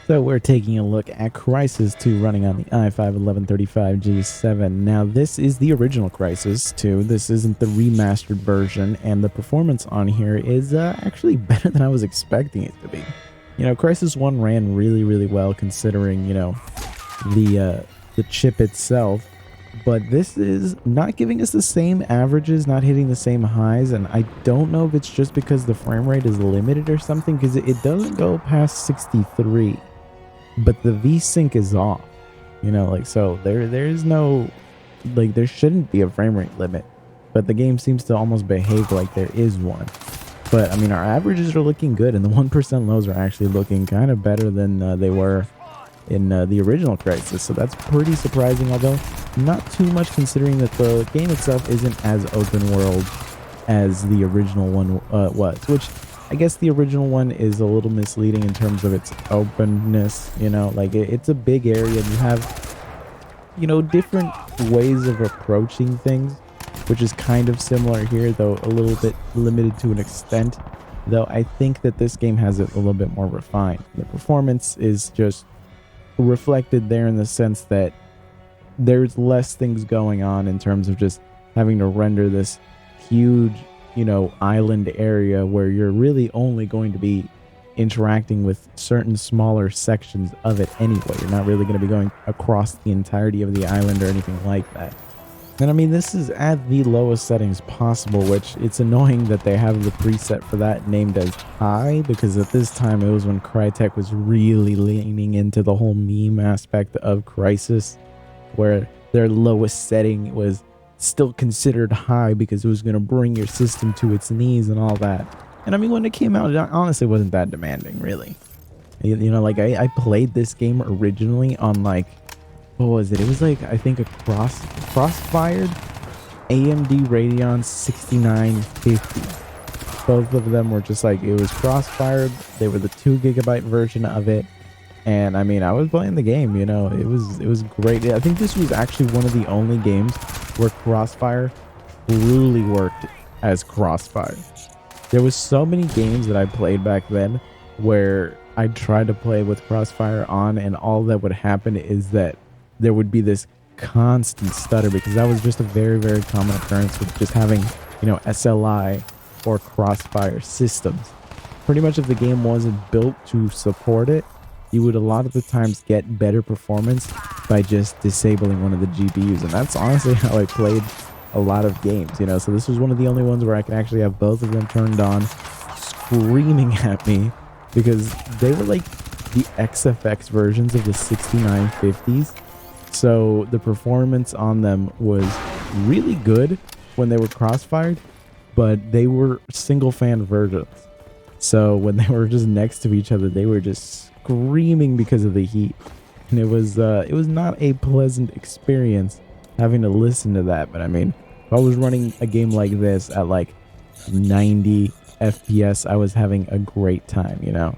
So we're taking a look at Crysis 2 running on the i5-1135G7. Now this is the original Crysis 2. This isn't the remastered version, and the performance on here is actually better than I was expecting it to be. You know, Crysis 1 ran really well considering, you know, the chip itself, but this is not giving us the same averages, not hitting the same highs, and I don't know if it's just because the frame rate is limited or something, because it doesn't go past 63. But the V-Sync is off, you know, like, so there's no, like, there shouldn't be a frame rate limit, but the game seems to almost behave like there is one. But I mean, our averages are looking good, and the 1% lows are actually looking kind of better than they were in the original Crysis, so that's pretty surprising, although not too much considering that the game itself isn't as open world as the original one was, which I guess the original one is a little misleading in terms of its openness, you know, like it's a big area and you have, you know, different ways of approaching things, which is kind of similar here, though a little bit limited to an extent, though I think that this game has it a little bit more refined. The performance is just reflected there in the sense that there's less things going on in terms of just having to render this huge, you know, island area where you're really only going to be interacting with certain smaller sections of it anyway. You're not really going to be going across the entirety of the island or anything like that. And I mean, this is at the lowest settings possible, which it's annoying that they have the preset for that named as high, because at this time it was when Crytek was really leaning into the whole meme aspect of Crysis, where their lowest setting was still considered high because it was going to bring your system to its knees and all that. And I mean, when it came out, it honestly wasn't that demanding, really. You know, like I played this game originally on, like, what was it? It was like, I think, a cross-fired AMD Radeon 6950. Both of them were just like, it was cross-fired. They were the 2 GB version of it. And I mean, I was playing the game, you know, it was great. I think this was actually one of the only games where Crossfire truly worked as Crossfire. There was so many games that I played back then where I tried to play with Crossfire on, and all that would happen is that there would be this constant stutter, because that was just a very common occurrence with just having, you know, SLI or Crossfire systems. Pretty much if the game wasn't built to support it, you would a lot of the times get better performance by just disabling one of the GPUs. And that's honestly how I played a lot of games, you know. So this was one of the only ones where I could actually have both of them turned on, screaming at me, because they were like the XFX versions of the 6950s. So the performance on them was really good when they were crossfired, but they were single fan versions. So when they were just next to each other, they were just screaming because of the heat, and it was not a pleasant experience having to listen to that. But I mean, if I was running a game like this at like 90 FPS, I was having a great time, you know.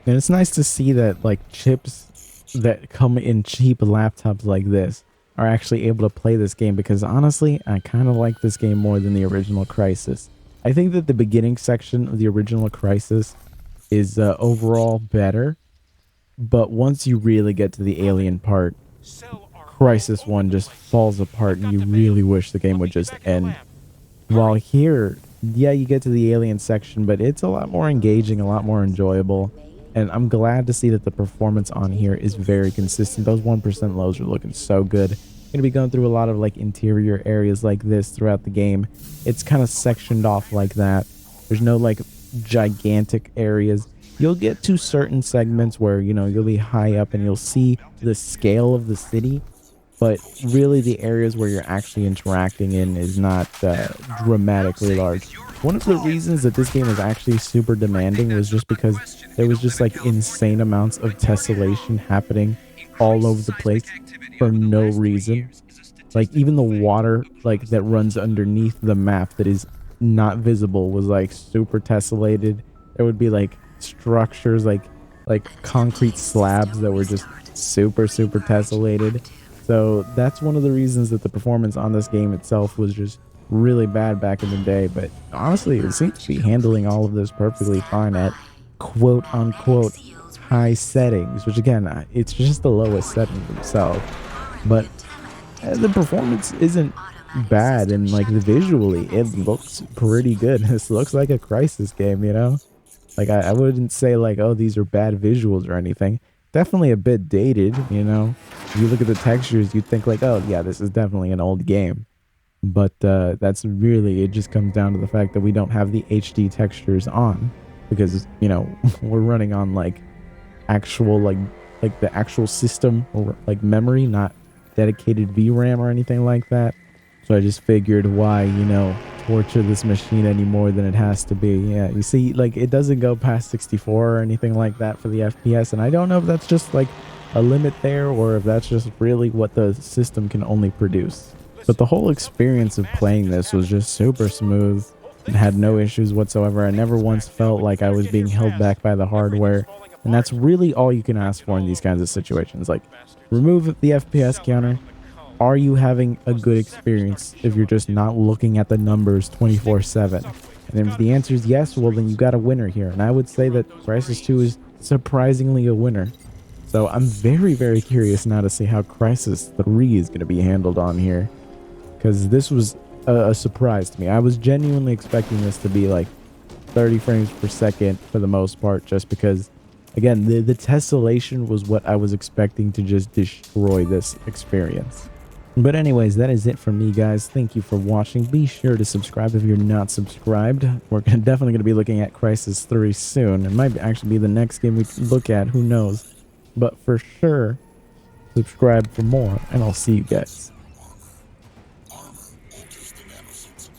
And it's nice to see that, like, chips that come in cheap laptops like this are actually able to play this game, because honestly, I kind of like this game more than the original Crysis. I think that the beginning section of the original Crysis is overall better, but once you really get to the alien part, Crysis 1 just falls apart, and you really wish the game would just end. While here, yeah, you get to the alien section, but it's a lot more engaging, a lot more enjoyable, and I'm glad to see that the performance on here is very consistent. Those 1% lows are looking so good. Going to be going through a lot of, like, interior areas like this throughout the game. It's kind of sectioned off like that. There's no, like, gigantic areas. You'll get to certain segments where, you know, you'll be high up and you'll see the scale of the city, but really the areas where you're actually interacting in is not dramatically large. One of the reasons that this game was actually super demanding was just because there was just, like, insane amounts of tessellation happening all over the place for no reason. Like, even the water, like, that runs underneath the map that is not visible was, like, super tessellated. There would be, like, structures, like concrete slabs that were just super tessellated. So that's one of the reasons that the performance on this game itself was just really bad back in the day. But honestly, it seems to be handling all of this perfectly fine at quote unquote high settings, which again, it's just the lowest setting themselves, but the performance isn't bad, and like the visually it looks pretty good. This looks like a Crysis game, you know. Like I wouldn't say like, oh, these are bad visuals or anything. Definitely a bit dated, you know. If you look at the textures, you'd think like, oh yeah, this is definitely an old game. But that's really, it just comes down to the fact that we don't have the HD textures on, because, you know, we're running on like actual like the actual system, or like memory, not dedicated VRAM or anything like that. So I just figured, why, you know, torture this machine any more than it has to be. Yeah, you see, like it doesn't go past 64 or anything like that for the FPS, and I don't know if that's just like a limit there, or if that's just really what the system can only produce. But the whole experience of playing this was just super smooth and had no issues whatsoever. I never once felt like I was being held back by the hardware, and that's really all you can ask for in these kinds of situations. Like, remove the FPS counter. Are you having a good experience if you're just not looking at the numbers 24/7? And if the answer is yes, well, then you got a winner here. And I would say that Crysis 2 is surprisingly a winner. So I'm very, very curious now to see how Crysis 3 is going to be handled on here, because this was a surprise to me. I was genuinely expecting this to be like 30 frames per second for the most part, just because, again, the tessellation was what I was expecting to just destroy this experience. But anyways, that is it for me, guys. Thank you for watching. Be sure to subscribe if you're not subscribed. We're definitely going to be looking at Crysis 3 soon. It might actually be the next game we look at, who knows. But for sure, subscribe for more, and I'll see you guys.